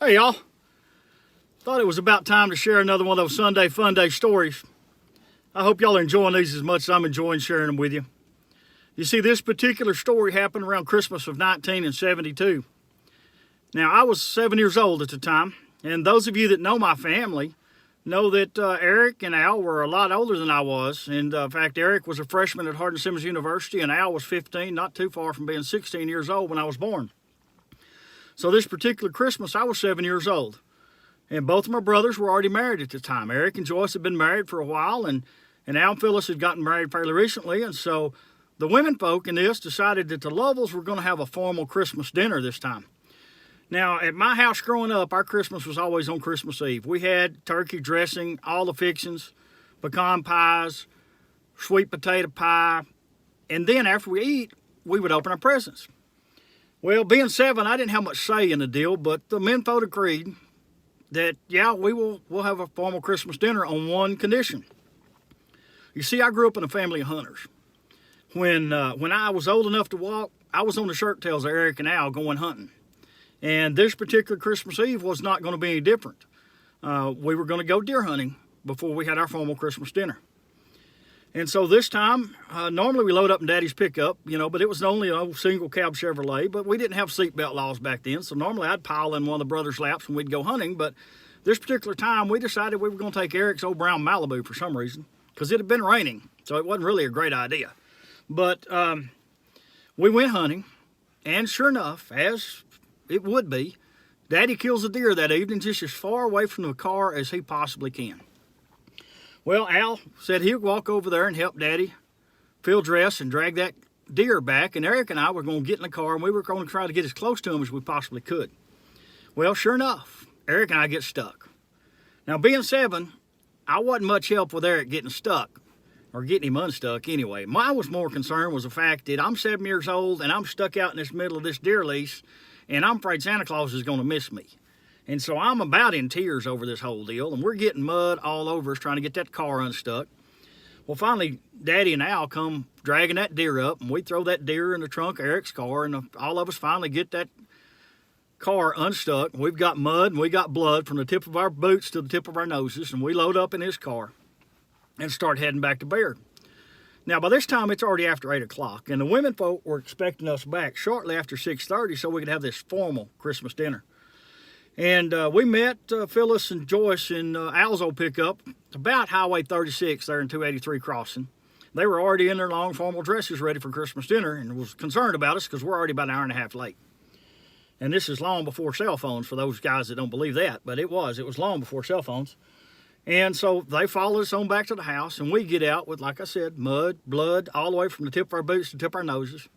Hey y'all, thought it was about time to share another one of those Sunday Fun Day stories. I hope y'all are enjoying these as much as I'm enjoying sharing them with you. You see, this particular story happened around Christmas of 1972. Now, I was 7 years old at the time, and those of you that know my family know that Eric and Al were a lot older than I was. And in fact, Eric was a freshman at Hardin-Simmons University, and Al was 15, not too far from being 16 years old when I was born. So this particular Christmas, I was 7 years old. And both of my brothers were already married at the time. Eric and Joyce had been married for a while, and Al and Phyllis had gotten married fairly recently. And so the women folk in this decided that the Lovells were going to have a formal Christmas dinner this time. Now, at my house growing up, our Christmas was always on Christmas Eve. We had turkey dressing, all the fixings, pecan pies, sweet potato pie, and then after we eat, we would open our presents. Well, being 7, I didn't have much say in the deal, but the men folk agreed that, yeah, we'll have a formal Christmas dinner on one condition. You see, I grew up in a family of hunters. When I was old enough to walk, I was on the shirt tails of Eric and Al going hunting. And this particular Christmas Eve was not going to be any different. We were going to go deer hunting before we had our formal Christmas dinner. And so this time, normally we load up in Daddy's pickup, but it was only an old single cab Chevrolet, but we didn't have seatbelt laws back then. So normally I'd pile in one of the brothers' laps when we'd go hunting. But this particular time, we decided we were going to take Eric's old brown Malibu for some reason, because it had been raining. So it wasn't really a great idea. But we went hunting, and sure enough, as it would be, Daddy kills a deer that evening just as far away from the car as he possibly can. Well, Al said he'd walk over there and help Daddy fill dress and drag that deer back, and Eric and I were going to get in the car, and we were going to try to get as close to him as we possibly could. Well, sure enough, Eric and I get stuck. Now, being 7, I wasn't much help with Eric getting stuck, or getting him unstuck anyway. My was more concerned was the fact that I'm 7 years old, and I'm stuck out in this middle of this deer lease, and I'm afraid Santa Claus is going to miss me. And so I'm about in tears over this whole deal, and we're getting mud all over us trying to get that car unstuck. Well, finally, Daddy and Al come dragging that deer up, and we throw that deer in the trunk of Eric's car, and all of us finally get that car unstuck. We've got mud, and we got blood from the tip of our boots to the tip of our noses, and we load up in his car and start heading back to Bayard. Now, by this time, it's already after 8 o'clock, and the women folk were expecting us back shortly after 6:30 so we could have this formal Christmas dinner. And we met Phyllis and Joyce in Al's old pickup about Highway 36 there in 283 crossing. They were already in their long formal dresses ready for Christmas dinner and was concerned about us because we're already about an hour and a half late. And this is long before cell phones for those guys that don't believe that, but it was long before cell phones. And so they followed us on back to the house, and we get out with, like I said, mud, blood, all the way from the tip of our boots to the tip of our noses.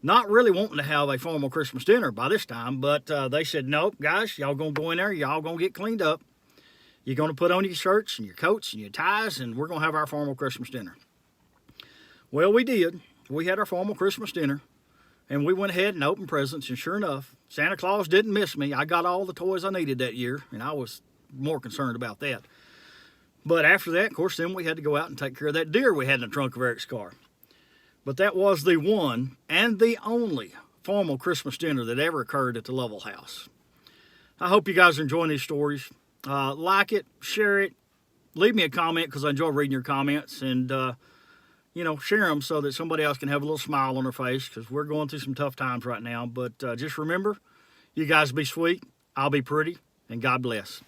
Not really wanting to have a formal Christmas dinner by this time, but they said, nope, guys, y'all going to go in there, y'all going to get cleaned up. You're going to put on your shirts and your coats and your ties, and we're going to have our formal Christmas dinner. Well, we did. We had our formal Christmas dinner, and we went ahead and opened presents, and sure enough, Santa Claus didn't miss me. I got all the toys I needed that year, and I was more concerned about that. But after that, of course, then we had to go out and take care of that deer we had in the trunk of Eric's car. But that was the one and the only formal Christmas dinner that ever occurred at the Lovell house. I hope you guys are enjoying these stories. Like it, share it, leave me a comment because I enjoy reading your comments, and share them so that somebody else can have a little smile on their face because we're going through some tough times right now. But just remember, you guys be sweet, I'll be pretty, and God bless.